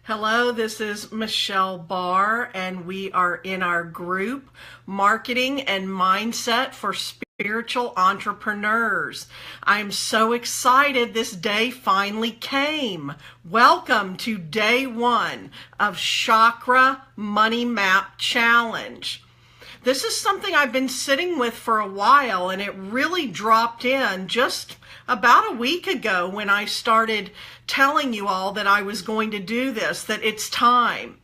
Hello, this is Michelle Barr, and we are in our group, Marketing and Mindset for Spiritual Entrepreneurs. I'm so excited this day finally came. Welcome to day one of Chakra Money Map Challenge. This is something I've been sitting with for a while, and it really dropped in just about a week ago when I started telling you all that I was going to do this, that it's time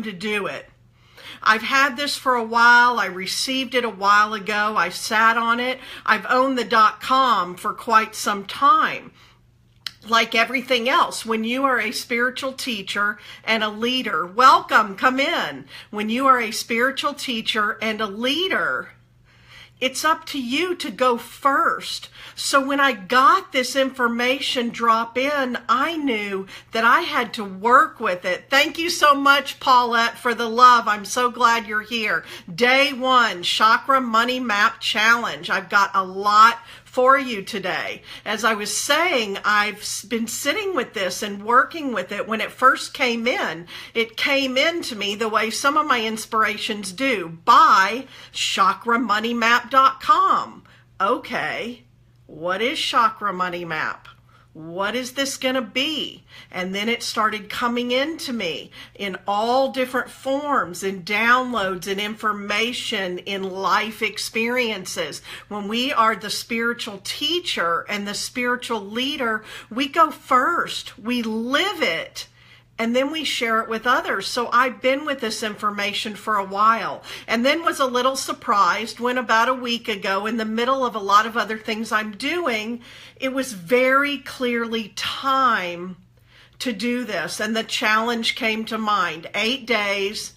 to do it. I've had this for a while. I received it a while ago. I sat on it. I've owned the .com for quite some time. Like everything else, when you are a spiritual teacher and a leader, welcome, come in. When you are a spiritual teacher and a leader, it's up to you to go first. So when I got this information drop in, I knew that I had to work with it. Thank you so much, Paulette, for the love. I'm so glad you're here. Day one, Chakra Money Map Challenge. I've got a lot for you today. As I was saying, I've been sitting with this and working with it. When it first came in, it came into me the way some of my inspirations do, by chakramoneymap.com. Okay, what is Chakra Money Map? What is this going to be? And then it started coming into me in all different forms, in downloads, in information, in life experiences. When we are the spiritual teacher and the spiritual leader, we go first. We live it. And then we share it with others. So I've been with this information for a while, and then was a little surprised when about a week ago, in the middle of a lot of other things I'm doing, it was very clearly time to do this. And the challenge came to mind. 8 days,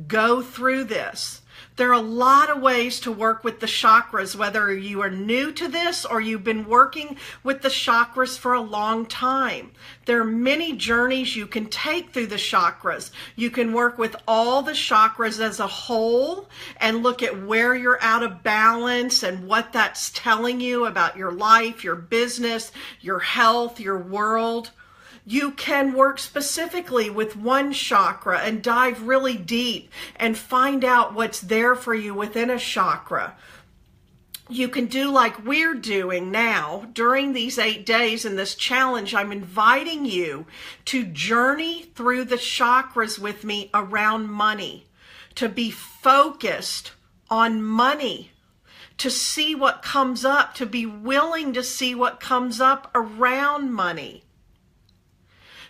go through this. There are a lot of ways to work with the chakras, whether you are new to this or you've been working with the chakras for a long time. There are many journeys you can take through the chakras. You can work with all the chakras as a whole and look at where you're out of balance and what that's telling you about your life, your business, your health, your world. You can work specifically with one chakra and dive really deep and find out what's there for you within a chakra. You can do like we're doing now during these 8 days in this challenge. I'm inviting you to journey through the chakras with me around money, to be focused on money, to see what comes up, to be willing to see what comes up around money,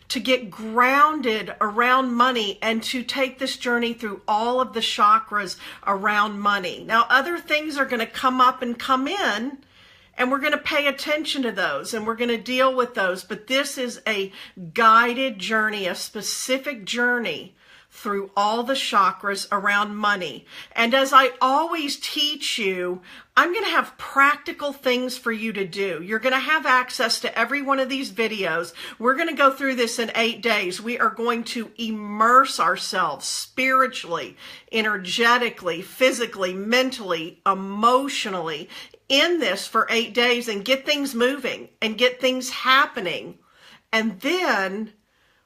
to get grounded around money, and to take this journey through all of the chakras around money. Now, other things are going to come up and come in, and we're going to pay attention to those, and we're going to deal with those. But this is a guided journey, a specific journey through all the chakras around money. And as I always teach you, I'm going to have practical things for you to do. You're going to have access to every one of these videos. We're going to go through this in 8 days. We are going to immerse ourselves spiritually, energetically, physically, mentally, emotionally in this for 8 days and get things moving and get things happening. And then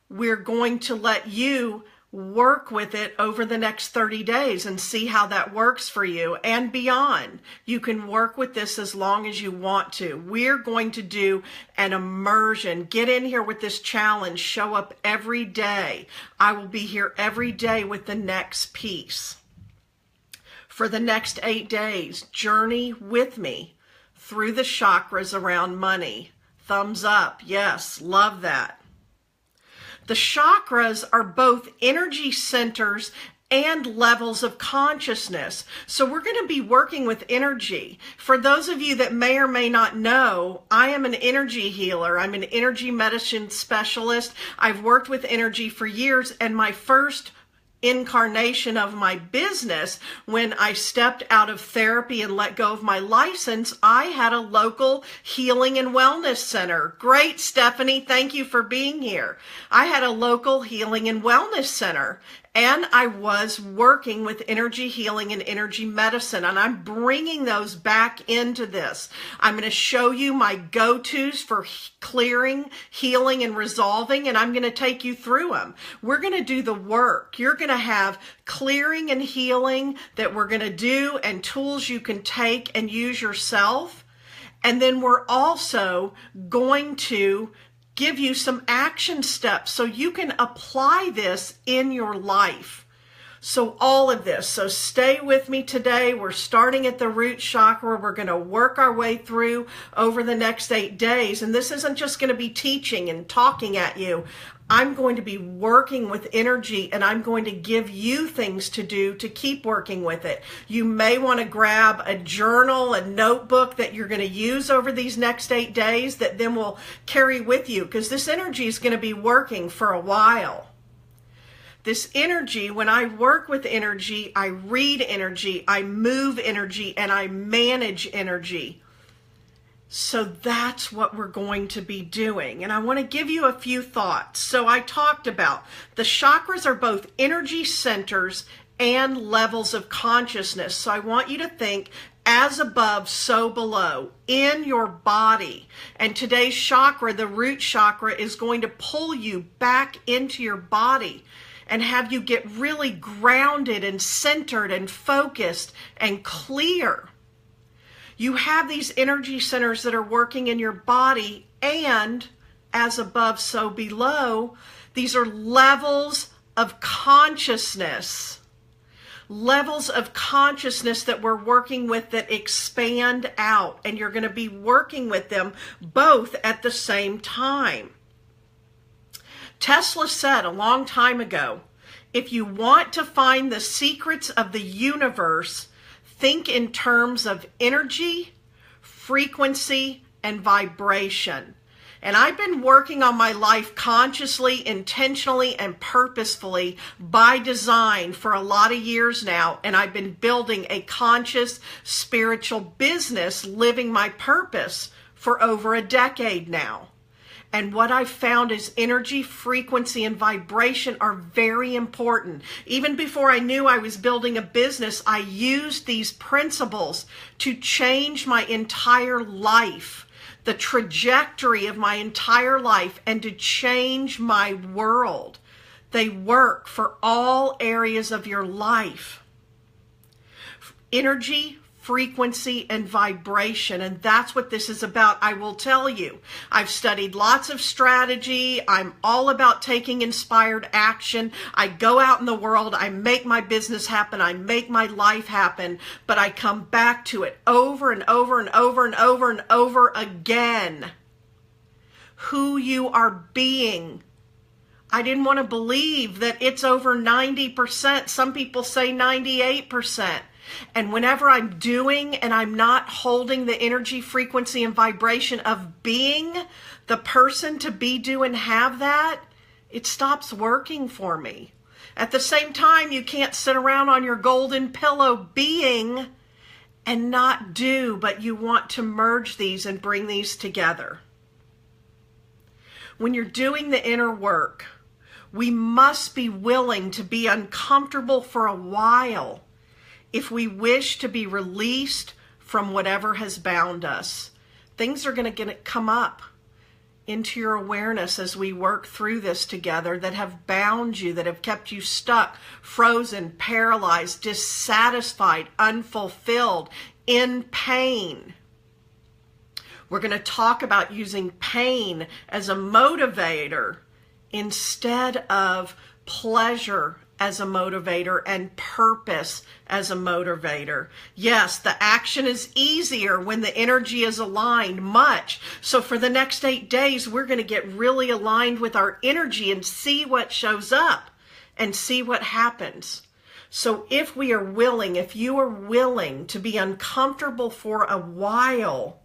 we're going to let you work with it over the next 30 days and see how that works for you and beyond. You can work with this as long as you want to. We're going to do an immersion. Get in here with this challenge. Show up every day. I will be here every day with the next piece. For the next 8 days, journey with me through the chakras around money. Thumbs up. Yes, love that. The chakras are both energy centers and levels of consciousness. So we're going to be working with energy. For those of you that may or may not know, I am an energy healer. I'm an energy medicine specialist. I've worked with energy for years, and my first incarnation of my business, when I stepped out of therapy and let go of my license, I had a local healing and wellness center. Great, Stephanie. Thank you for being here. I had a local healing and wellness center, And I was working with energy healing and energy medicine, and I'm bringing those back into this. I'm going to show you my go-tos for clearing, healing, and resolving, and I'm going to take you through them. We're going to do the work. You're going to have clearing and healing that we're going to do, and tools you can take and use yourself. And then we're also going to give you some action steps so you can apply this in your life. So all of this. So stay with me today. We're starting at the root chakra. We're going to work our way through over the next 8 days. And this isn't just going to be teaching and talking at you. I'm going to be working with energy, and I'm going to give you things to do to keep working with it. You may want to grab a journal, a notebook that you're going to use over these next 8 days that then will carry with you, because this energy is going to be working for a while. This energy, when I work with energy, I read energy, I move energy, and I manage energy. So that's what we're going to be doing. And I want to give you a few thoughts. So I talked about the chakras are both energy centers and levels of consciousness. So I want you to think as above, so below in your body. And today's chakra, the root chakra, is going to pull you back into your body and have you get really grounded and centered and focused and clear. You have these energy centers that are working in your body, and as above, so below, these are levels of consciousness. Levels of consciousness that we're working with that expand out, and you're going to be working with them both at the same time. Tesla said a long time ago, if you want to find the secrets of the universe, think in terms of energy, frequency, and vibration. And I've been working on my life consciously, intentionally, and purposefully by design for a lot of years now. And I've been building a conscious spiritual business, living my purpose for over a decade now. And what I've found is energy, frequency, and vibration are very important. Even before I knew I was building a business, I used these principles to change my entire life, the trajectory of my entire life, and to change my world. They work for all areas of your life. Energy, frequency, and vibration, and that's what this is about. I will tell you, I've studied lots of strategy. I'm all about taking inspired action. I go out in the world, I make my business happen, I make my life happen, but I come back to it over and over and over and over and over again. Who you are being. I didn't want to believe that it's over 90%. Some people say 98%. And whenever I'm doing and I'm not holding the energy, frequency, and vibration of being the person to be, do, and have that, it stops working for me. At the same time, you can't sit around on your golden pillow being and not do, but you want to merge these and bring these together. When you're doing the inner work, we must be willing to be uncomfortable for a while if we wish to be released from whatever has bound us. Things are going to come up into your awareness as we work through this together that have bound you, that have kept you stuck, frozen, paralyzed, dissatisfied, unfulfilled, in pain. We're going to talk about using pain as a motivator instead of pleasure as a motivator and purpose as a motivator. Yes, the action is easier when the energy is aligned much. So for the next 8 days, we're going to get really aligned with our energy and see what shows up and see what happens. So if we are willing, if you are willing to be uncomfortable for a while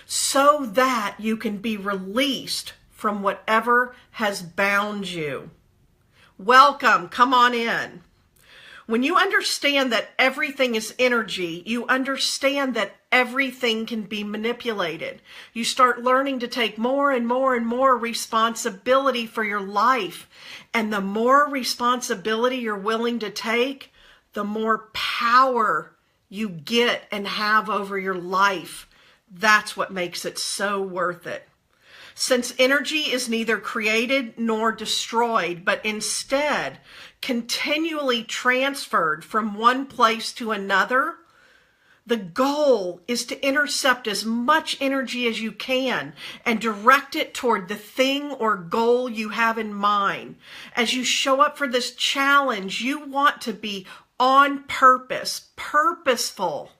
so that you can be released from whatever has bound you. Welcome, come on in. When you understand that everything is energy, you understand that everything can be manipulated. You start learning to take more and more and more responsibility for your life. And the more responsibility you're willing to take, the more power you get and have over your life. That's what makes it so worth it. Since energy is neither created nor destroyed, but instead continually transferred from one place to another, the goal is to intercept as much energy as you can and direct it toward the thing or goal you have in mind. As you show up for this challenge, you want to be on purpose, purposeful.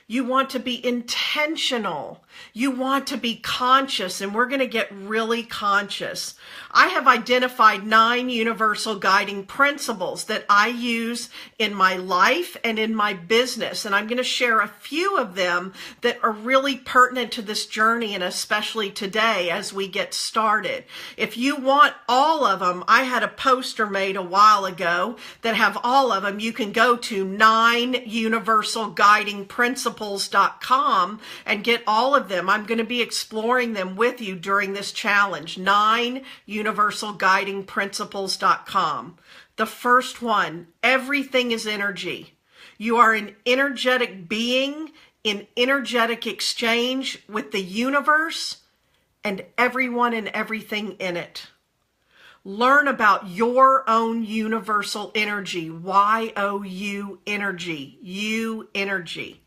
You want to be intentional. You want to be conscious, and we're going to get really conscious. I have identified 9 universal guiding principles that I use in my life and in my business, and I'm going to share a few of them that are really pertinent to this journey, and especially today as we get started. If you want all of them, I had a poster made a while ago that have all of them. You can go to 9universalguidingprinciples.com and get all of them. I'm going to be exploring them with you during this challenge. 9universalguidingprinciples.com. The first one, everything is energy. You are an energetic being in energetic exchange with the universe and everyone and everything in it. Learn about your own universal energy, Y-O-U energy, you energy,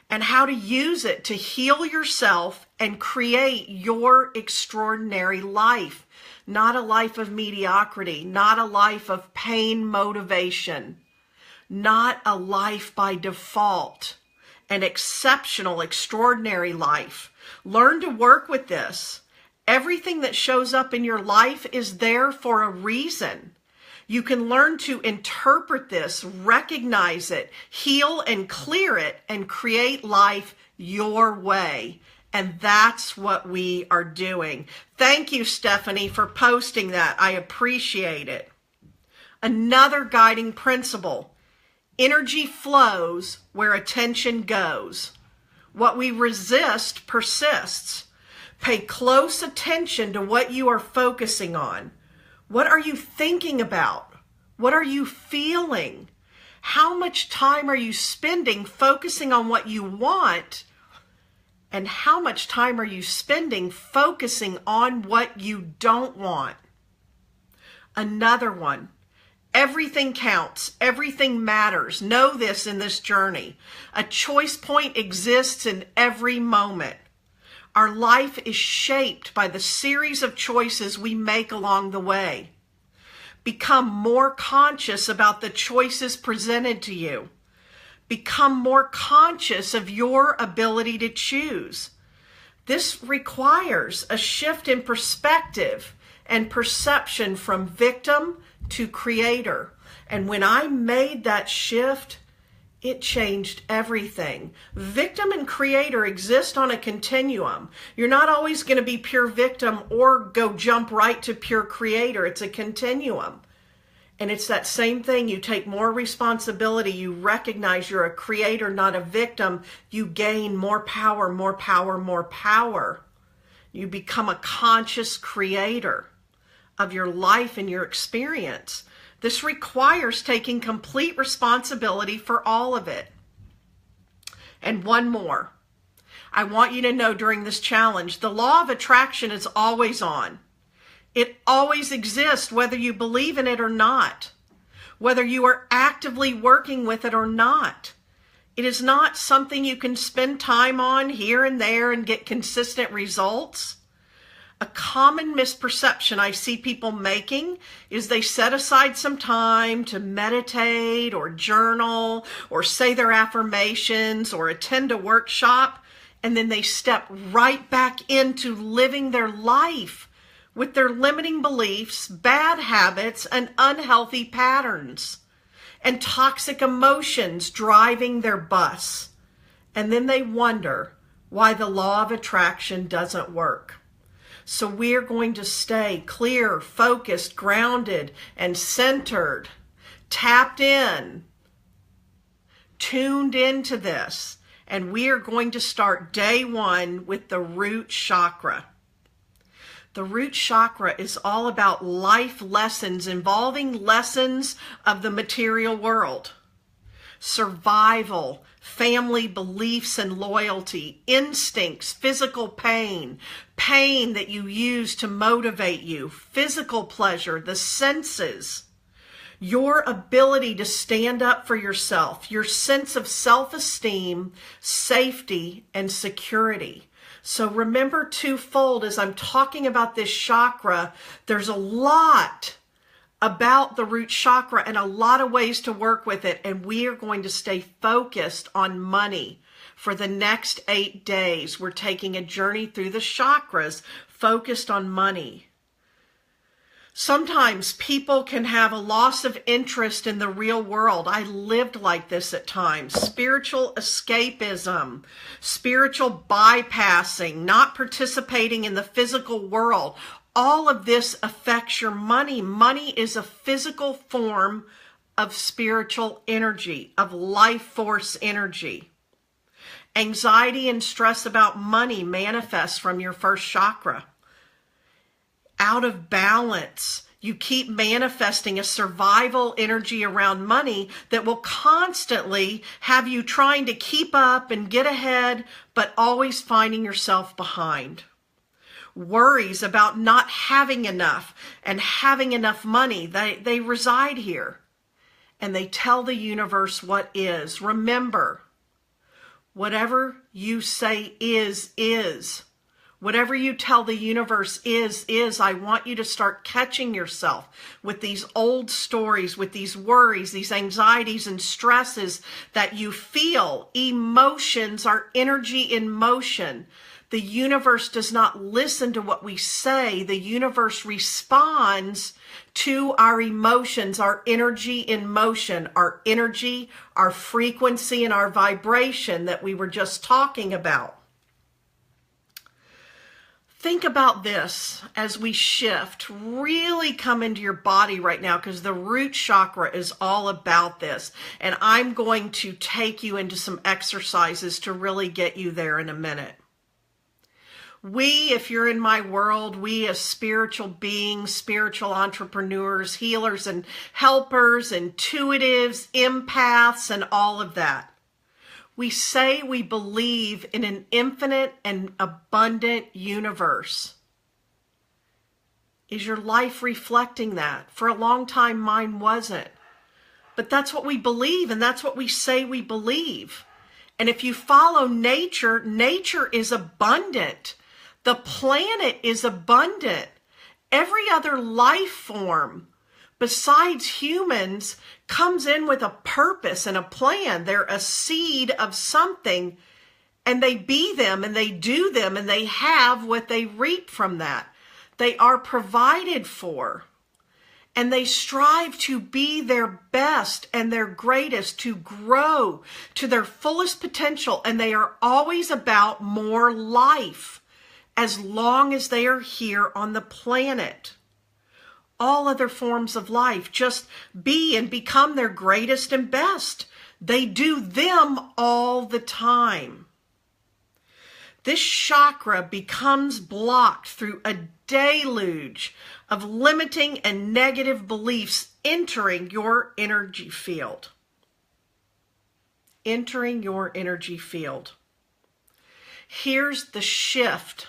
and how to use it to heal yourself and create your extraordinary life. Not a life of mediocrity, not a life of pain motivation, not a life by default, an exceptional, extraordinary life. Learn to work with this. Everything that shows up in your life is there for a reason. You can learn to interpret this, recognize it, heal and clear it, and create life your way. And that's what we are doing. Thank you, Stephanie, for posting that. I appreciate it. Another guiding principle: energy flows where attention goes. What we resist persists. Pay close attention to what you are focusing on. What are you thinking about? What are you feeling? How much time are you spending focusing on what you want? And how much time are you spending focusing on what you don't want? Another one. Everything counts. Everything matters. Know this in this journey. A choice point exists in every moment. Our life is shaped by the series of choices we make along the way. Become more conscious about the choices presented to you. Become more conscious of your ability to choose. This requires a shift in perspective and perception from victim to creator. And when I made that shift, it changed everything. Victim and creator exist on a continuum. You're not always going to be pure victim or go jump right to pure creator. It's a continuum. And it's that same thing. You take more responsibility. You recognize you're a creator, not a victim. You gain more power, more power, more power. You become a conscious creator of your life and your experience. This requires taking complete responsibility for all of it. And one more. I want you to know during this challenge, the law of attraction is always on. It always exists, whether you believe in it or not, whether you are actively working with it or not. It is not something you can spend time on here and there and get consistent results. A common misperception I see people making is they set aside some time to meditate or journal or say their affirmations or attend a workshop, and then they step right back into living their life with their limiting beliefs, bad habits, and unhealthy patterns, and toxic emotions driving their bus. And then they wonder why the law of attraction doesn't work. So we're going to stay clear, focused, grounded, and centered tapped in, tuned into this, and we are going to start day one with the root chakra. The root chakra is all about life lessons involving lessons of the material world, survival, family beliefs and loyalty, instincts, physical pain, pain that you use to motivate you, physical pleasure, the senses, your ability to stand up for yourself, your sense of self-esteem, safety, and security. So remember twofold, as I'm talking about this chakra, there's a lot about the root chakra and a lot of ways to work with it. And we are going to stay focused on money for the next 8 days. We're taking a journey through the chakras focused on money. Sometimes people can have a loss of interest in the real world. I lived like this at times. Spiritual escapism, spiritual bypassing, not participating in the physical world. All of this affects your money. Money is a physical form of spiritual energy, of life force energy. Anxiety and stress about money manifests from your first chakra. Out of balance, you keep manifesting a survival energy around money that will constantly have you trying to keep up and get ahead, but always finding yourself behind. Worries about not having enough and having enough money, they reside here. And they tell the universe what is. Remember, whatever you say is. Whatever you tell the universe is. I want you to start catching yourself with these old stories, with these worries, these anxieties and stresses that you feel. Emotions are energy in motion. The universe does not listen to what we say. The universe responds to our emotions, our energy in motion, our energy, our frequency, and our vibration that we were just talking about. Think about this as we shift. Really come into your body right now, because the root chakra is all about this. And I'm going to take you into some exercises to really get you there in a minute. We, if you're in my world, we as spiritual beings, spiritual entrepreneurs, healers and helpers, intuitives, empaths, and all of that. We say we believe in an infinite and abundant universe. Is your life reflecting that? For a long time, mine wasn't. But that's what we believe, and that's what we say we believe. And if you follow nature, nature is abundant. The planet is abundant. Every other life form besides humans comes in with a purpose and a plan. They're a seed of something, and they be them and they do them, and they have what they reap from that. They are provided for, and they strive to be their best and their greatest, to grow to their fullest potential, and they are always about more life as long as they are here on the planet. All other forms of life just be and become their greatest and best. They do them all the time. This chakra becomes blocked through a deluge of limiting and negative beliefs entering your energy field. Entering your energy field. Here's the shift.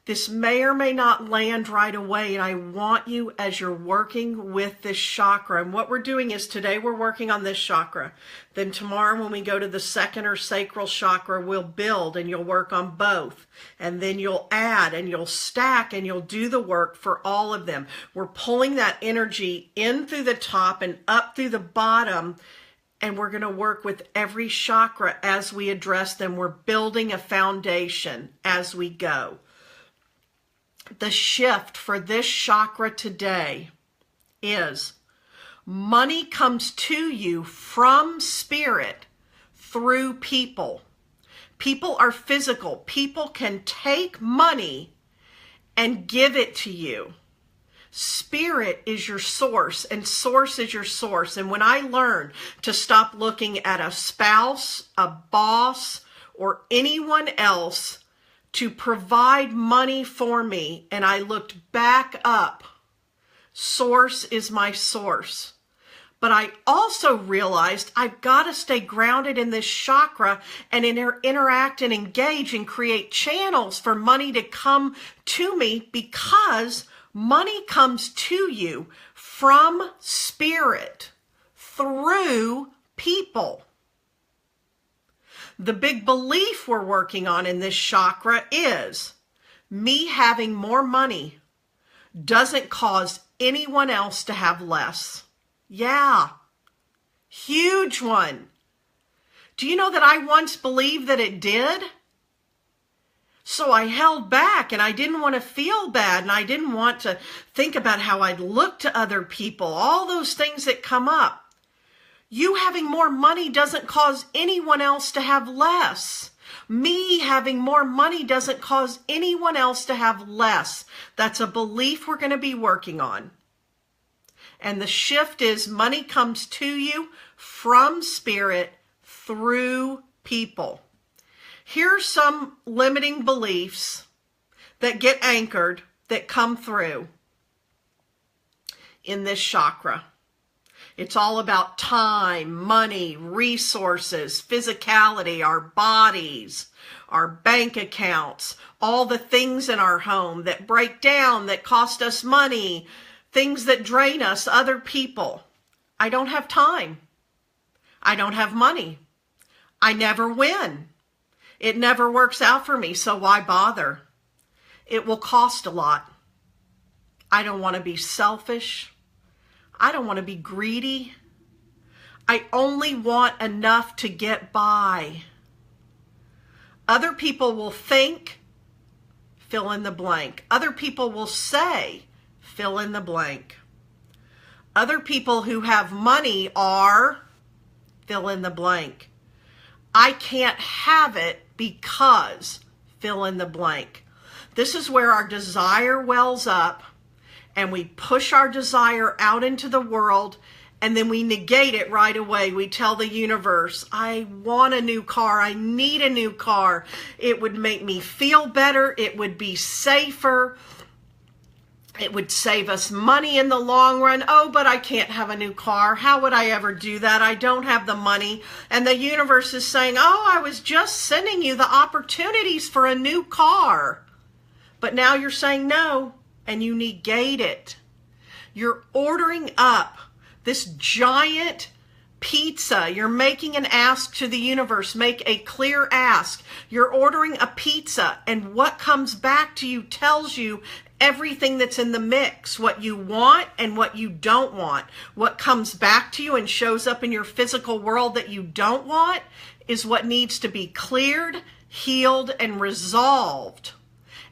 This may or may not land right away, and I want you, as you're working with this chakra, and what we're doing is today we're working on this chakra. Then tomorrow when we go to the second or sacral chakra, we'll build and you'll work on both. And then you'll add and you'll stack and you'll do the work for all of them. We're pulling that energy in through the top and up through the bottom, and we're going to work with every chakra as we address them. We're building a foundation as we go. The shift for this chakra today is money comes to you from spirit through people. People are physical. People can take money and give it to you. Spirit is your source, and source is your source. And when I learned to stop looking at a spouse, a boss, or anyone else to provide money for me, and I looked back up, source is my source. But I also realized I've got to stay grounded in this chakra and interact and engage and create channels for money to come to me, because money comes to you from spirit through people. The big belief we're working on in this chakra is me having more money doesn't cause anyone else to have less. Yeah, huge one. Do you know that I once believed that it did? So I held back, and I didn't want to feel bad, and I didn't want to think about how I'd look to other people, all those things that come up. You having more money doesn't cause anyone else to have less. Me having more money doesn't cause anyone else to have less. That's a belief we're going to be working on. And the shift is money comes to you from spirit through people. Here's some limiting beliefs that get anchored, that come through in this chakra. It's all about time, money, resources, physicality, our bodies, our bank accounts, all the things in our home that break down, that cost us money, things that drain us, other people. I don't have time. I don't have money. I never win. It never works out for me, so why bother? It will cost a lot. I don't want to be selfish. I don't want to be greedy. I only want enough to get by. Other people will think, fill in the blank. Other people will say, fill in the blank. Other people who have money are, fill in the blank. I can't have it because, fill in the blank. This is where our desire wells up, and we push our desire out into the world, and then we negate it right away. We tell the universe, I want a new car. I need a new car. It would make me feel better. It would be safer. It would save us money in the long run. Oh, but I can't have a new car. How would I ever do that? I don't have the money. And the universe is saying, oh, I was just sending you the opportunities for a new car. But now you're saying no, and you negate it. You're ordering up this giant pizza. You're making an ask to the universe. Make a clear ask. You're ordering a pizza, and what comes back to you tells you everything that's in the mix, what you want and what you don't want. What comes back to you and shows up in your physical world that you don't want is what needs to be cleared, healed, and resolved.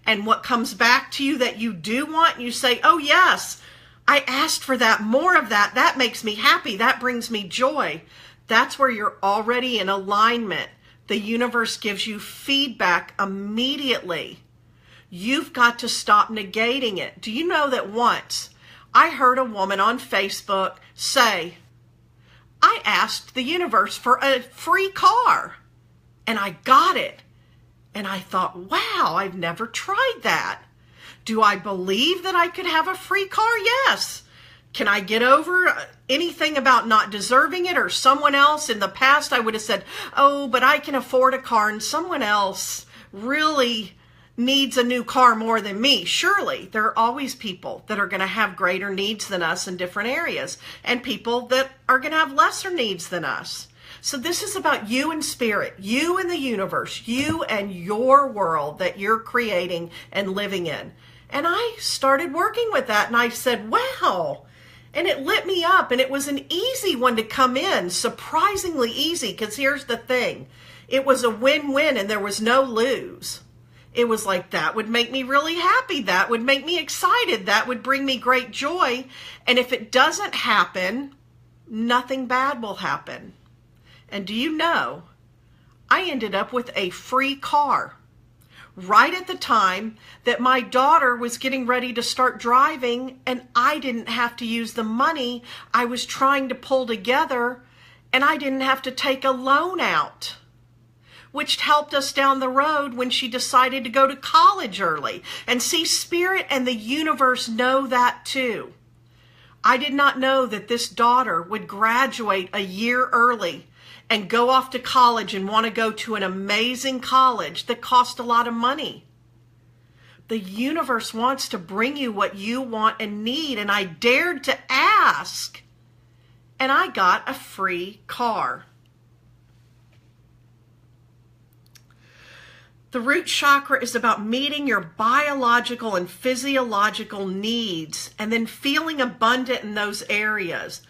And what comes back to you that you do want, you say, oh yes, I asked for that, more of that. That makes me happy. That brings me joy. That's where you're already in alignment. The universe gives you feedback immediately. You've got to stop negating it. Do you know that once I heard a woman on Facebook say, I asked the universe for a free car and I got it. And I thought, wow, I've never tried that. Do I believe that I could have a free car? Yes. Can I get over anything about not deserving it, or someone else? In the past, I would have said, oh, but I can afford a car and someone else really needs a new car more than me. Surely there are always people that are going to have greater needs than us in different areas, and people that are going to have lesser needs than us. So this is about you and spirit, you and the universe, you and your world that you're creating and living in. And I started working with that, and I said, wow. And it lit me up, and it was an easy one to come in, surprisingly easy, because here's the thing. It was a win-win, and there was no lose. It was like, that would make me really happy. That would make me excited. That would bring me great joy. And if it doesn't happen, nothing bad will happen. And do you know, I ended up with a free car right at the time that my daughter was getting ready to start driving, and I didn't have to use the money I was trying to pull together, and I didn't have to take a loan out, which helped us down the road when she decided to go to college early. And see, Spirit and the universe know that too. I did not know that this daughter would graduate a year early and go off to college and want to go to an amazing college that cost a lot of money. The universe wants to bring you what you want and need, and I dared to ask, and I got a free car. The root chakra is about meeting your biological and physiological needs and then feeling abundant in those areas.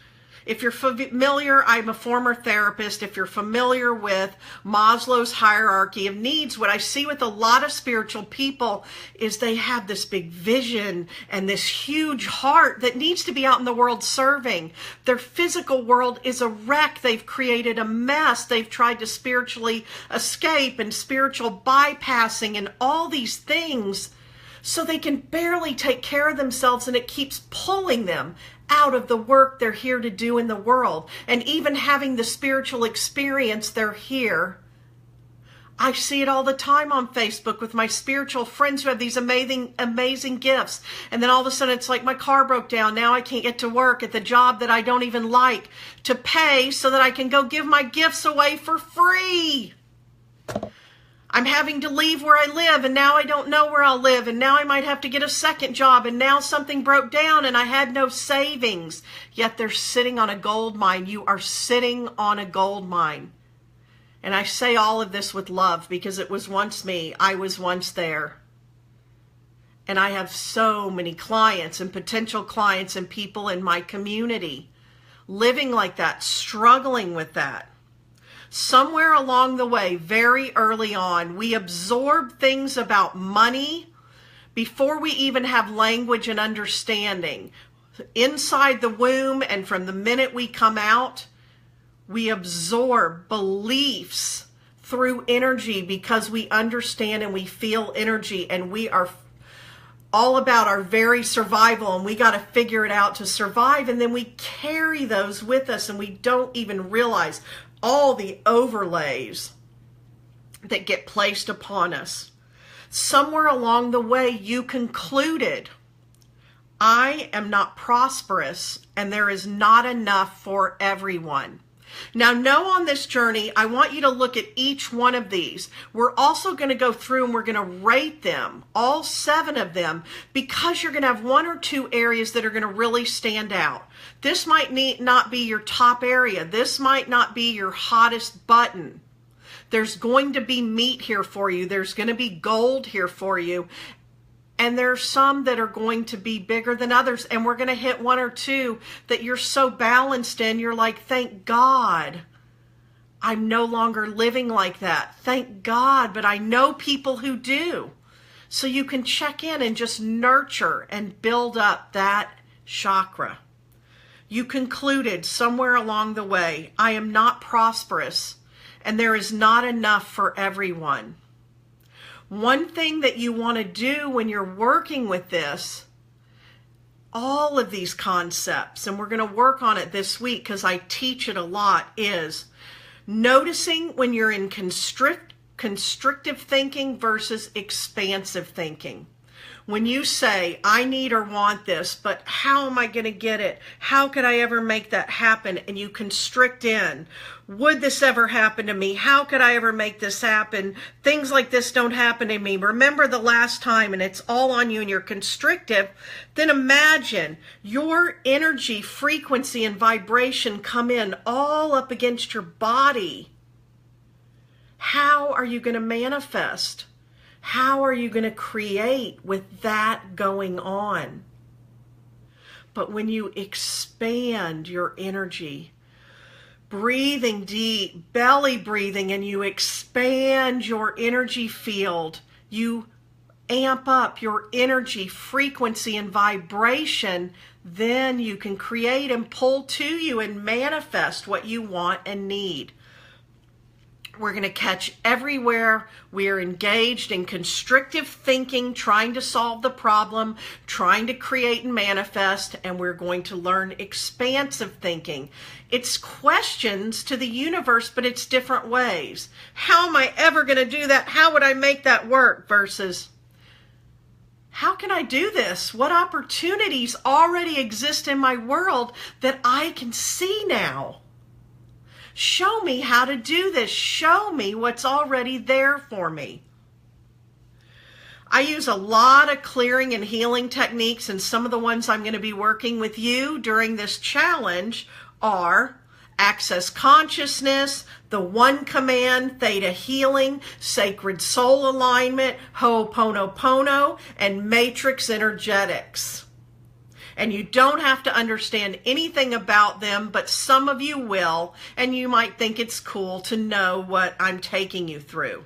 If you're familiar, I'm a former therapist. If you're familiar with Maslow's hierarchy of needs, what I see with a lot of spiritual people is they have this big vision and this huge heart that needs to be out in the world serving. Their physical world is a wreck. They've created a mess. They've tried to spiritually escape and spiritual bypassing and all these things, so they can barely take care of themselves, and it keeps pulling them out of the work they're here to do in the world. And even having the spiritual experience, they're here. I see it all the time on Facebook with my spiritual friends who have these amazing gifts. And then all of a sudden it's like, my car broke down. Now I can't get to work at the job that I don't even like to pay so that I can go give my gifts away for free. I'm having to leave where I live, and now I don't know where I'll live, and now I might have to get a second job, and now something broke down and I had no savings. Yet they're sitting on a gold mine. You are sitting on a gold mine. And I say all of this with love because it was once me. I was once there. And I have so many clients and potential clients and people in my community living like that, struggling with that. Somewhere along the way, very early on, we absorb things about money before we even have language and understanding. Inside the womb and from the minute we come out, we absorb beliefs through energy because we understand and we feel energy, and we are all about our very survival, and we got to figure it out to survive. And then we carry those with us, and we don't even realize all the overlays that get placed upon us. Somewhere along the way, you concluded, I am not prosperous, and there is not enough for everyone. Now, know on this journey, I want you to look at each one of these. We're also going to go through and we're going to rate them, all 7 of them, because you're going to have 1 or 2 areas that are going to really stand out. This might not be your top area. This might not be your hottest button. There's going to be meat here for you. There's going to be gold here for you. And there's some that are going to be bigger than others. And we're going to hit 1 or 2 that you're so balanced in, you're like, thank God I'm no longer living like that. Thank God, but I know people who do. So you can check in and just nurture and build up that chakra. You concluded somewhere along the way, I am not prosperous, and there is not enough for everyone. One thing that you want to do when you're working with this, all of these concepts, and we're going to work on it this week because I teach it a lot, is noticing when you're in constrictive thinking versus expansive thinking. When you say, I need or want this, but how am I going to get it? How could I ever make that happen? And you constrict in, would this ever happen to me? How could I ever make this happen? Things like this don't happen to me. Remember the last time, and it's all on you, and you're constrictive. Then imagine your energy, frequency, and vibration come in all up against your body. How are you going to manifest? How are you going to create with that going on? But when you expand your energy, breathing deep, belly breathing, and you expand your energy field, you amp up your energy, frequency, and vibration, then you can create and pull to you and manifest what you want and need. We're going to catch everywhere we are engaged in constrictive thinking, trying to solve the problem, trying to create and manifest, and we're going to learn expansive thinking. It's questions to the universe, but it's different ways. How am I ever going to do that? How would I make that work? Versus, how can I do this? What opportunities already exist in my world that I can see now? Show me how to do this. Show me what's already there for me. I use a lot of clearing and healing techniques, and some of the ones I'm going to be working with you during this challenge are Access Consciousness, the One Command, Theta Healing, Sacred Soul Alignment, Ho'oponopono, and Matrix Energetics. And you don't have to understand anything about them, but some of you will, and you might think it's cool to know what I'm taking you through.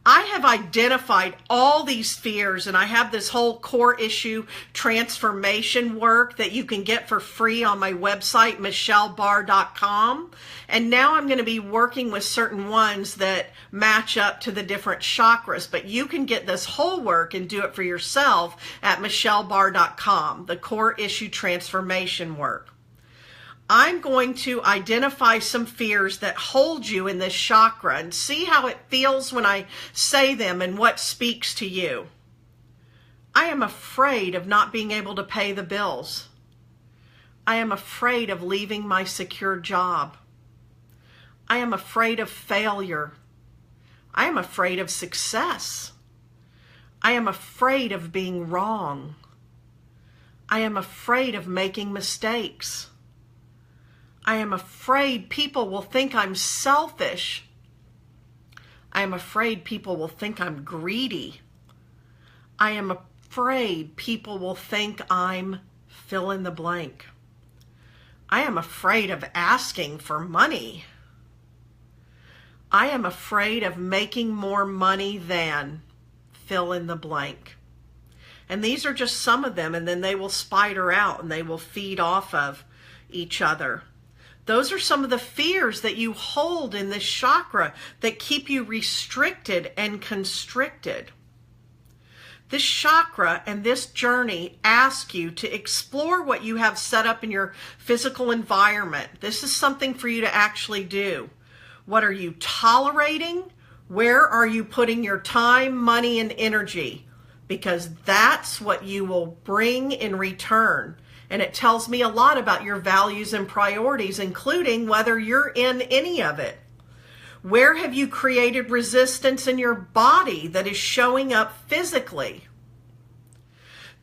I have identified all these fears, and I have this whole core issue transformation work that you can get for free on my website, michellebar.com. And now I'm going to be working with certain ones that match up to the different chakras. But you can get this whole work and do it for yourself at michellebar.com, the core issue transformation work. I'm going to identify some fears that hold you in this chakra and see how it feels when I say them and what speaks to you. I am afraid of not being able to pay the bills. I am afraid of leaving my secure job. I am afraid of failure. I am afraid of success. I am afraid of being wrong. I am afraid of making mistakes. I am afraid people will think I'm selfish. I am afraid people will think I'm greedy. I am afraid people will think I'm fill in the blank. I am afraid of asking for money. I am afraid of making more money than fill in the blank. And these are just some of them, and then they will spider out and they will feed off of each other. Those are some of the fears that you hold in this chakra that keep you restricted and constricted. This chakra and this journey ask you to explore what you have set up in your physical environment. This is something for you to actually do. What are you tolerating? Where are you putting your time, money, and energy? Because that's what you will bring in return. And it tells me a lot about your values and priorities, including whether you're in any of it. Where have you created resistance in your body that is showing up physically?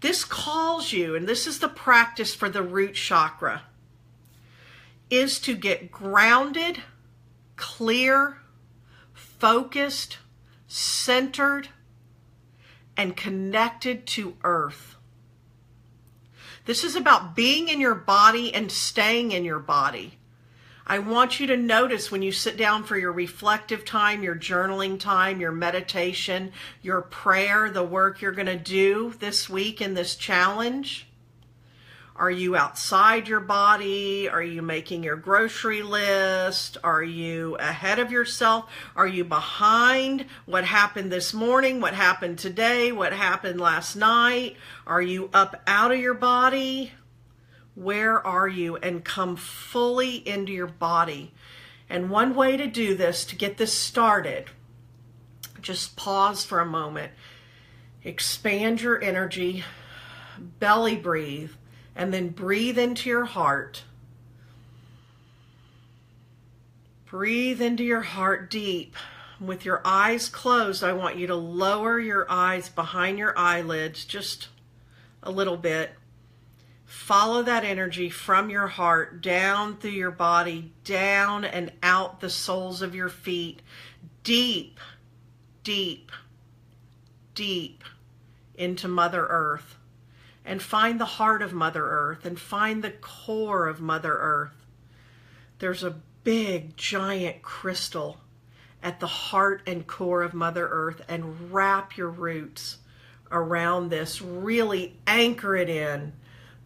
This calls you, and this is the practice for the root chakra, is to get grounded, clear, focused, centered, and connected to earth. This is about being in your body and staying in your body. I want you to notice when you sit down for your reflective time, your journaling time, your meditation, your prayer, the work you're going to do this week in this challenge. Are you outside your body? Are you making your grocery list? Are you ahead of yourself? Are you behind? What happened this morning? What happened today? What happened last night? Are you up out of your body? Where are you? And come fully into your body. And one way to do this, to get this started, just pause for a moment. Expand your energy, belly breathe. And then breathe into your heart. Breathe into your heart deep. With your eyes closed, I want you to lower your eyes behind your eyelids just a little bit. Follow that energy from your heart down through your body, down and out the soles of your feet, deep, deep, deep into Mother Earth. And find the heart of Mother Earth and find the core of Mother Earth. There's a big, giant crystal at the heart and core of Mother Earth, and wrap your roots around this. Really anchor it in.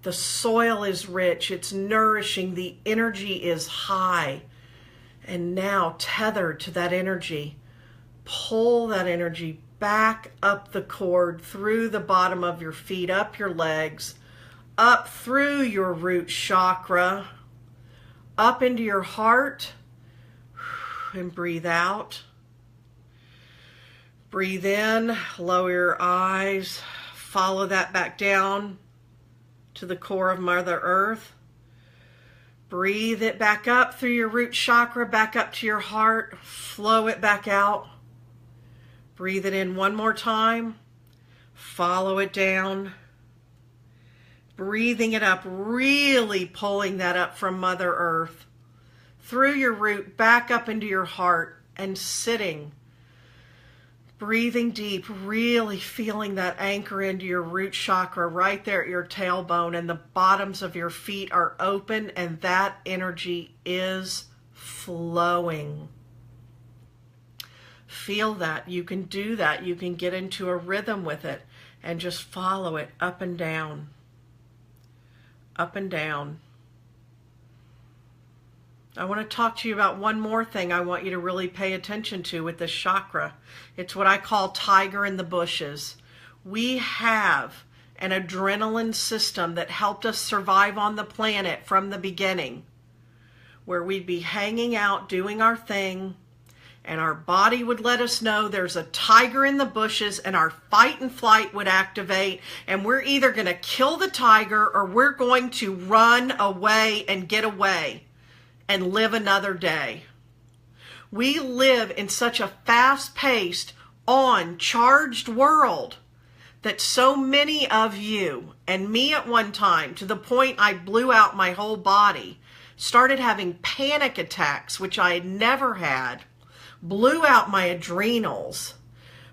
The soil is rich. It's nourishing. The energy is high. And now, tethered to that energy, pull that energy back up the cord, through the bottom of your feet, up your legs, up through your root chakra, up into your heart, and breathe out. Breathe in, lower your eyes, follow that back down to the core of Mother Earth. Breathe it back up through your root chakra, back up to your heart, flow it back out. Breathe it in one more time, follow it down. Breathing it up, really pulling that up from Mother Earth, through your root, back up into your heart, and sitting. Breathing deep, really feeling that anchor into your root chakra right there at your tailbone, and the bottoms of your feet are open, and that energy is flowing. Feel that. You can do that. You can get into a rhythm with it and just follow it up and down. Up and down. I want to talk to you about one more thing I want you to really pay attention to with this chakra. It's what I call tiger in the bushes. We have an adrenaline system that helped us survive on the planet from the beginning, where we'd be hanging out, doing our thing, and our body would let us know there's a tiger in the bushes, and our fight and flight would activate, and we're either going to kill the tiger or we're going to run away and get away and live another day. We live in such a fast-paced, on-charged world that so many of you, and me at one time, to the point I blew out my whole body, started having panic attacks, which I had never had, blew out my adrenals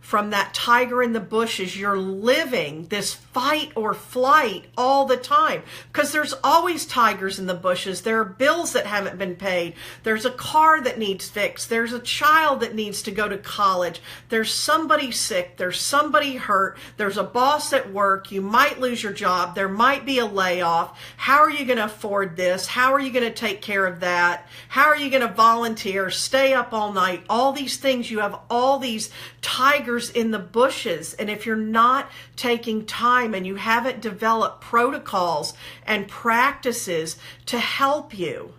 from that tiger in the bushes. You're living this fight or flight all the time because there's always tigers in the bushes. There are bills that haven't been paid. There's a car that needs fixed. There's a child that needs to go to college. There's somebody sick. There's somebody hurt. There's a boss at work. You might lose your job. There might be a layoff. How are you going to afford this? How are you going to take care of that? How are you going to volunteer, stay up all night? All these things, you have all these tigers in the bushes. And if you're not taking time and you haven't developed protocols and practices to help you,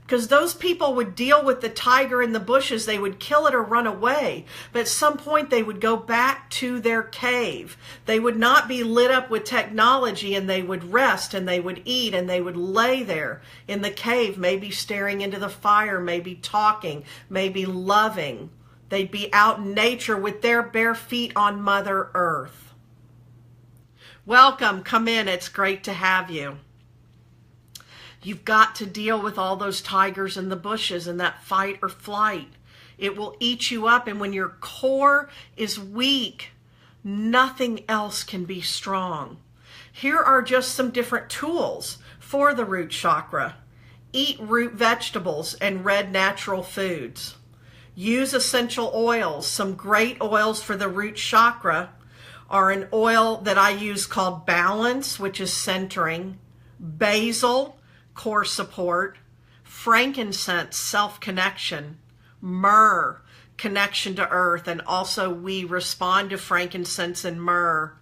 because those people would deal with the tiger in the bushes, they would kill it or run away, but at some point they would go back to their cave. They would not be lit up with technology, and they would rest and they would eat and they would lay there in the cave, maybe staring into the fire, maybe talking, maybe loving. They'd be out in nature with their bare feet on Mother Earth. Welcome, come in, it's great to have you. You've got to deal with all those tigers in the bushes and that fight or flight. It will eat you up, and when your core is weak, nothing else can be strong. Here are just some different tools for the root chakra. Eat root vegetables and red natural foods. Use essential oils. Some great oils for the root chakra are an oil that I use called Balance, which is centering, basil, core support, frankincense, self-connection, myrrh, connection to earth, and also we respond to frankincense and myrrh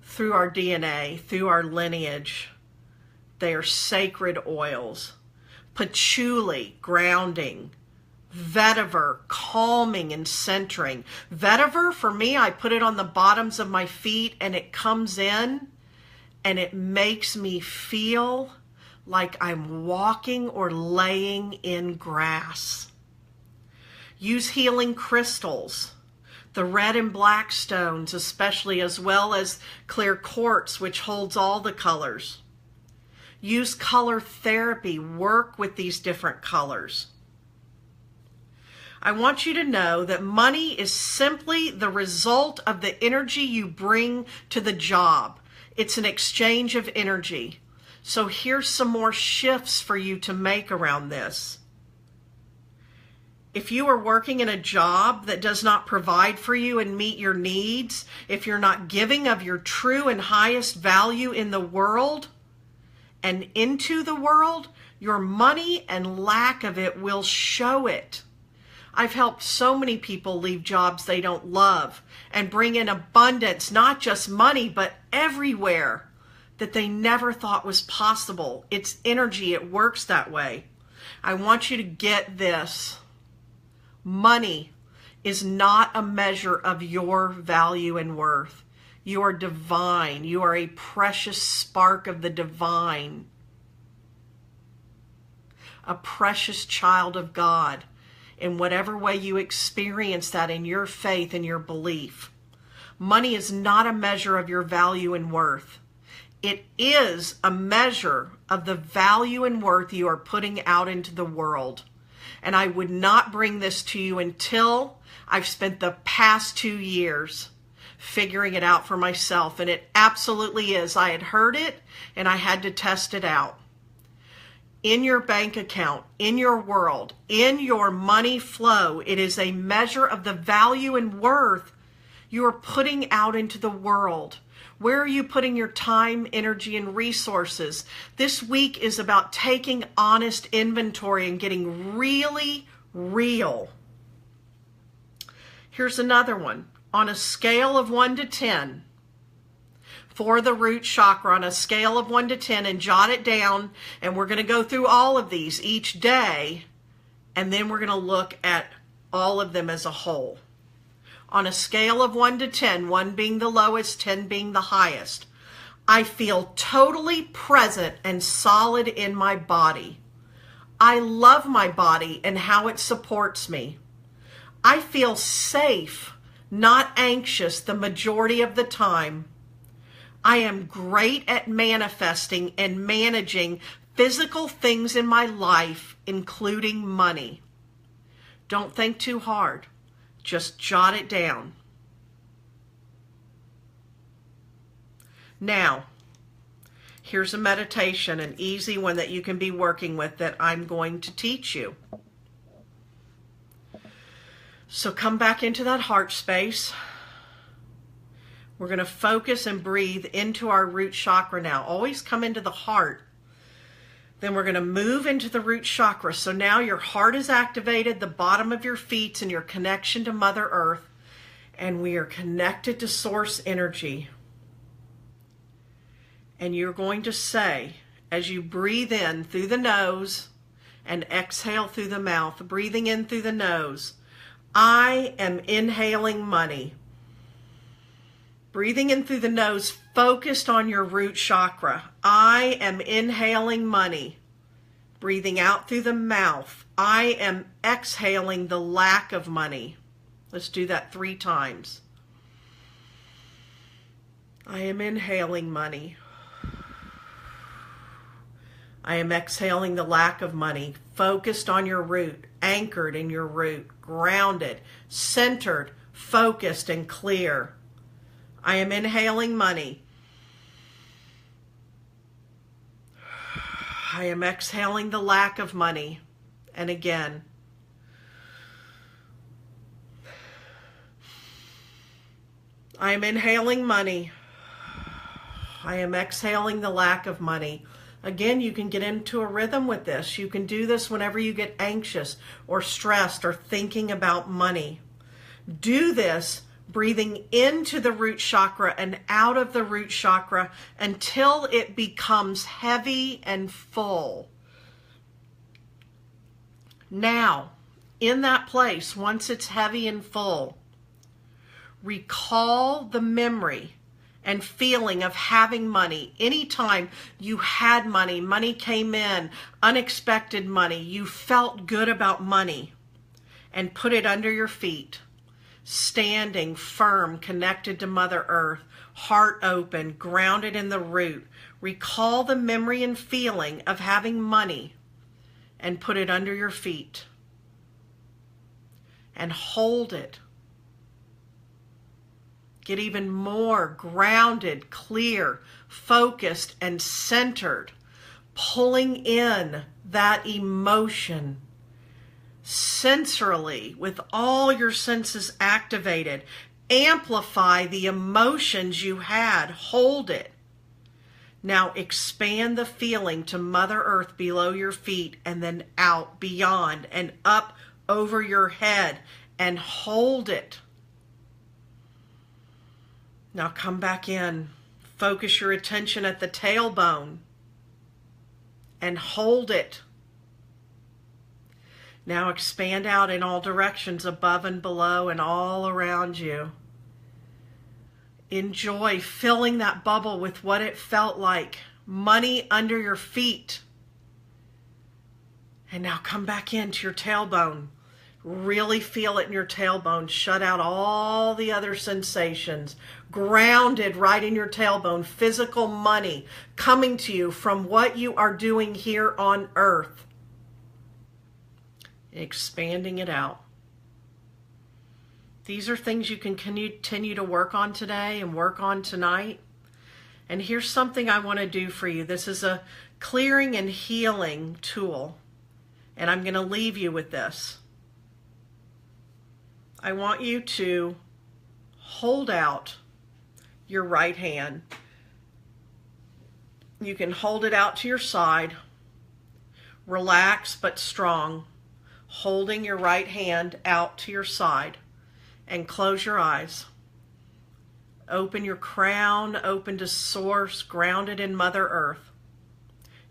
through our DNA, through our lineage. They are sacred oils. Patchouli, grounding. Vetiver, calming and centering. Vetiver, for me, I put it on the bottoms of my feet, and it comes in and it makes me feel like I'm walking or laying in grass. Use healing crystals, the red and black stones especially, as well as clear quartz, which holds all the colors. Use color therapy, work with these different colors. I want you to know that money is simply the result of the energy you bring to the job. It's an exchange of energy. So here's some more shifts for you to make around this. If you are working in a job that does not provide for you and meet your needs, if you're not giving of your true and highest value in the world and into the world, Your money and lack of it will show it. I've helped so many people leave jobs they don't love and bring in abundance, not just money, but everywhere, that they never thought was possible. It's energy. It works that way. I want you to get this. Money is not a measure of your value and worth. You are divine. You are a precious spark of the divine. A precious child of God. In whatever way you experience that in your faith and your belief. Money is not a measure of your value and worth. It is a measure of the value and worth you are putting out into the world. And I would not bring this to you until I've spent the past 2 years figuring it out for myself. And it absolutely is. I had heard it and I had to test it out. In your bank account, in your world, in your money flow, it is a measure of the value and worth you are putting out into the world. Where are you putting your time, energy, and resources? This week is about taking honest inventory and getting really real. Here's another one. On a scale of 1 to 10, for the root chakra, on a scale of 1 to 10, and jot it down, and we're going to go through all of these each day, and then we're going to look at all of them as a whole. On a scale of 1 to 10, 1 being the lowest, 10 being the highest, I feel totally present and solid in my body. I love my body and how it supports me. I feel safe, not anxious the majority of the time. I am great at manifesting and managing physical things in my life, including money. Don't think too hard. Just jot it down. Now, here's a meditation, an easy one that you can be working with that I'm going to teach you. So come back into that heart space. We're going to focus and breathe into our root chakra now. Always come into the heart. Then we're going to move into the root chakra. So now your heart is activated, the bottom of your feet, and your connection to Mother Earth. And we are connected to source energy. And you're going to say, as you breathe in through the nose and exhale through the mouth, breathing in through the nose, I am inhaling money. Breathing in through the nose, focused on your root chakra. I am inhaling money. Breathing out through the mouth, I am exhaling the lack of money. Let's do that 3 times. I am inhaling money. I am exhaling the lack of money. Focused on your root, anchored in your root, grounded, centered, focused, and clear. I am inhaling money. I am exhaling the lack of money. And again. I am inhaling money. I am exhaling the lack of money. Again, you can get into a rhythm with this. You can do this whenever you get anxious or stressed or thinking about money. Do this breathing into the root chakra and out of the root chakra until it becomes heavy and full. Now, in that place, once it's heavy and full, recall the memory and feeling of having money. Anytime you had money, money came in, unexpected money, you felt good about money, and put it under your feet. Standing firm, connected to Mother Earth, heart open, grounded in the root. Recall the memory and feeling of having money and put it under your feet. And hold it. Get even more grounded, clear, focused, and centered. Pulling in that emotion. Sensorily, with all your senses activated, amplify the emotions you had. Hold it. Now expand the feeling to Mother Earth below your feet and then out, beyond, and up over your head, and hold it. Now come back in. Focus your attention at the tailbone and hold it. Now expand out in all directions, above and below and all around you. Enjoy filling that bubble with what it felt like. Money under your feet. And now come back into your tailbone. Really feel it in your tailbone. Shut out all the other sensations. Grounded right in your tailbone. Physical money coming to you from what you are doing here on earth. Expanding it out. These are things you can continue to work on today and work on tonight. And here's something I want to do for you. This is a clearing and healing tool. And I'm going to leave you with this. I want you to hold out your right hand. You can hold it out to your side. Relax but strong. Holding your right hand out to your side. And close your eyes. Open your crown, open to source, grounded in Mother Earth.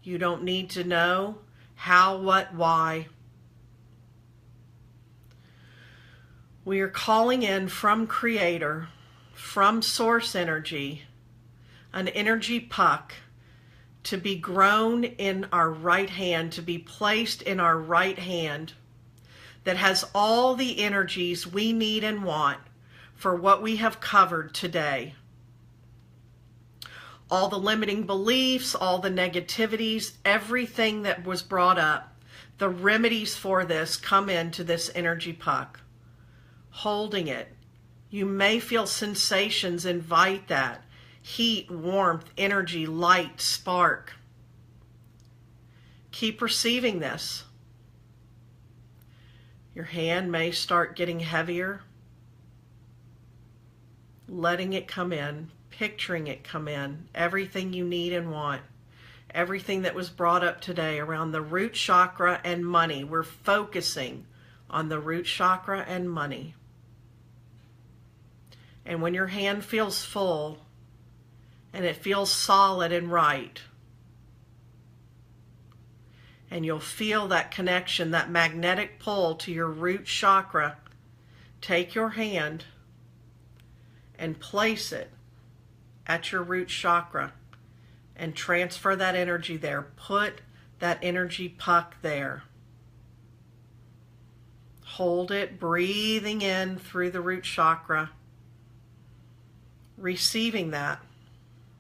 You don't need to know how, what, why. We are calling in from Creator, from Source Energy, an energy puck to be grown in our right hand, to be placed in our right hand, that has all the energies we need and want for what we have covered today. All the limiting beliefs, all the negativities, everything that was brought up, the remedies for this come into this energy puck. Holding it. You may feel sensations, invite that. Heat, warmth, energy, light, spark. Keep receiving this. Your hand may start getting heavier. Letting it come in, picturing it come in, everything you need and want. Everything that was brought up today around the root chakra and money. We're focusing on the root chakra and money. And when your hand feels full and it feels solid and right, and you'll feel that connection, that magnetic pull to your root chakra, take your hand and place it at your root chakra and transfer that energy there. Put that energy puck there. Hold it, breathing in through the root chakra, receiving that,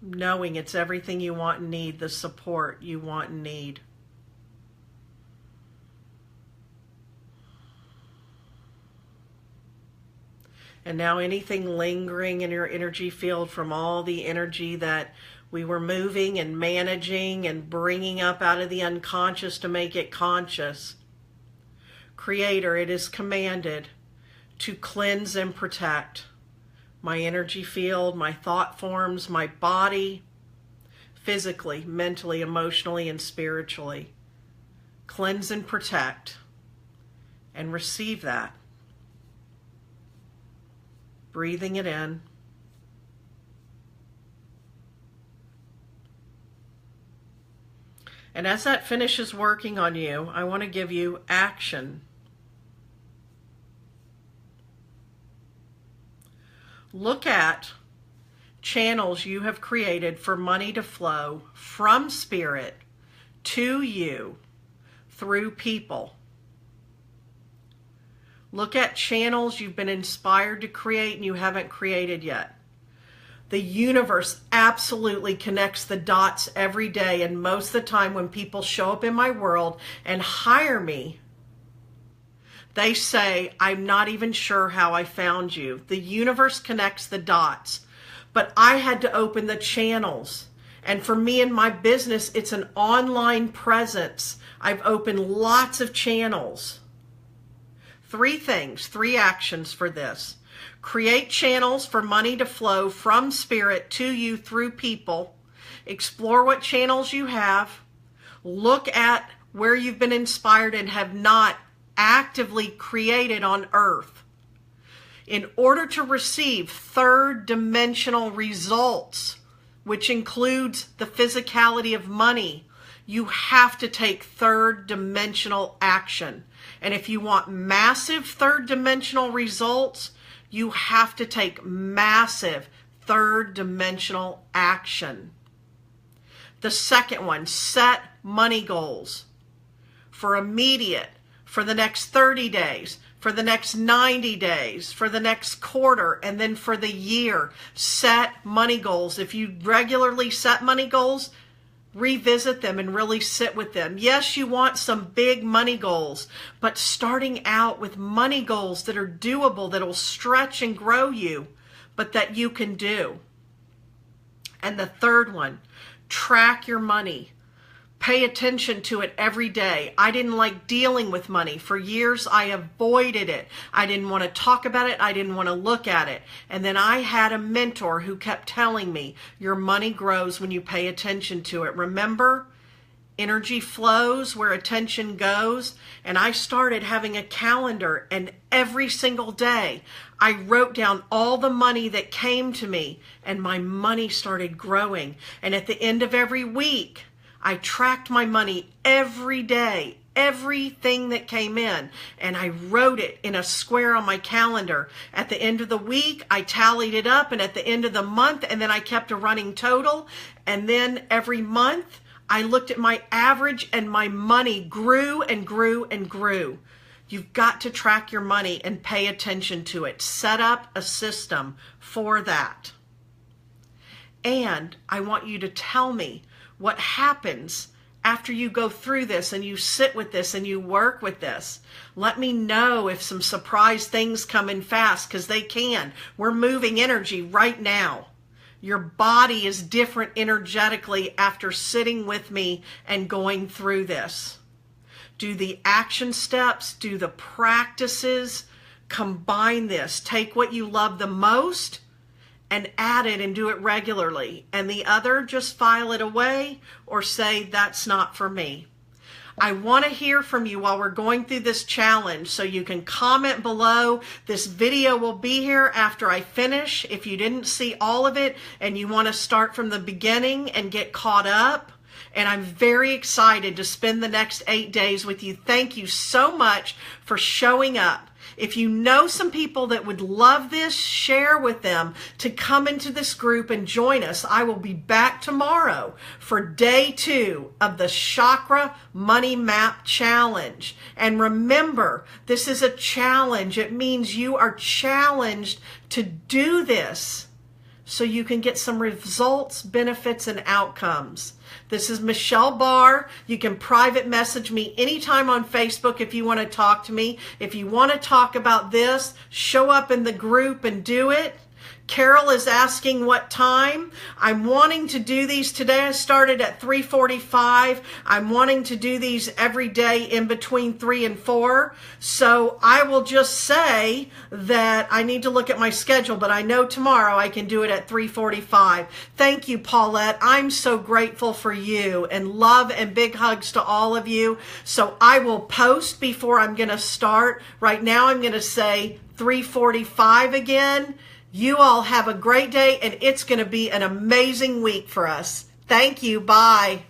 knowing it's everything you want and need, the support you want and need. And now anything lingering in your energy field from all the energy that we were moving and managing and bringing up out of the unconscious to make it conscious. Creator, it is commanded to cleanse and protect my energy field, my thought forms, my body, physically, mentally, emotionally, and spiritually. Cleanse and protect, and receive that. Breathing it in. And as that finishes working on you, I want to give you action. Look at channels you have created for money to flow from spirit to you through people. Look at channels you've been inspired to create and you haven't created yet. The universe absolutely connects the dots every day, and most of the time when people show up in my world and hire me, they say, I'm not even sure how I found you. The universe connects the dots, but I had to open the channels. And for me and my business, it's an online presence. I've opened lots of channels. 3 things, 3 actions for this. Create channels for money to flow from spirit to you through people Explore what channels you have. Look at where you've been inspired and have not actively created on earth. In order to receive third dimensional results, which includes the physicality of money, you have to take third dimensional action. And if you want massive third dimensional results, you have to take massive third dimensional action. The second one, set money goals for immediate, for the next 30 days, for the next 90 days, for the next quarter, and then for the year. Set money goals. If you regularly set money goals, revisit them and really sit with them. Yes, you want some big money goals, but starting out with money goals that are doable, that will stretch and grow you, but that you can do. And the third one, track your money. Pay attention to it every day. I didn't like dealing with money. For years, I avoided it. I didn't want to talk about it. I didn't want to look at it. And then I had a mentor who kept telling me, your money grows when you pay attention to it. Remember, energy flows where attention goes. And I started having a calendar, and every single day, I wrote down all the money that came to me, and my money started growing. And at the end of every week, I tracked my money every day, everything that came in, and I wrote it in a square on my calendar. At the end of the week, I tallied it up, and at the end of the month, and then I kept a running total. And then every month, I looked at my average, and my money grew and grew and grew. You've got to track your money and pay attention to it. Set up a system for that. And I want you to tell me what happens after you go through this and you sit with this and you work with this. Let me know if some surprise things come in fast, because they can. We're moving energy right now. Your body is different energetically after sitting with me and going through this. Do the action steps, do the practices, combine this. Take what you love the most and add it and do it regularly. And the other, just file it away or say, that's not for me. I want to hear from you while we're going through this challenge, so you can comment below. This video will be here after I finish. If you didn't see all of it and you want to start from the beginning and get caught up, and I'm very excited to spend the next 8 days with you. Thank you so much for showing up. If you know some people that would love this, share with them to come into this group and join us. I will be back tomorrow for day 2 of the Chakra Money Map Challenge. And remember, this is a challenge. It means you are challenged to do this so you can get some results, benefits, and outcomes. This is Michelle Barr. You can private message me anytime on Facebook if you want to talk to me. If you want to talk about this, show up in the group and do it. Carol is asking what time. I'm wanting to do these today. I started at 3:45. I'm wanting to do these every day in between 3 and 4. So I will just say that I need to look at my schedule, but I know tomorrow I can do it at 3:45. Thank you, Paulette. I'm so grateful for you, and love and big hugs to all of you. So I will post before I'm going to start. Right now I'm going to say 3:45 again. You all have a great day, and it's going to be an amazing week for us. Thank you. Bye.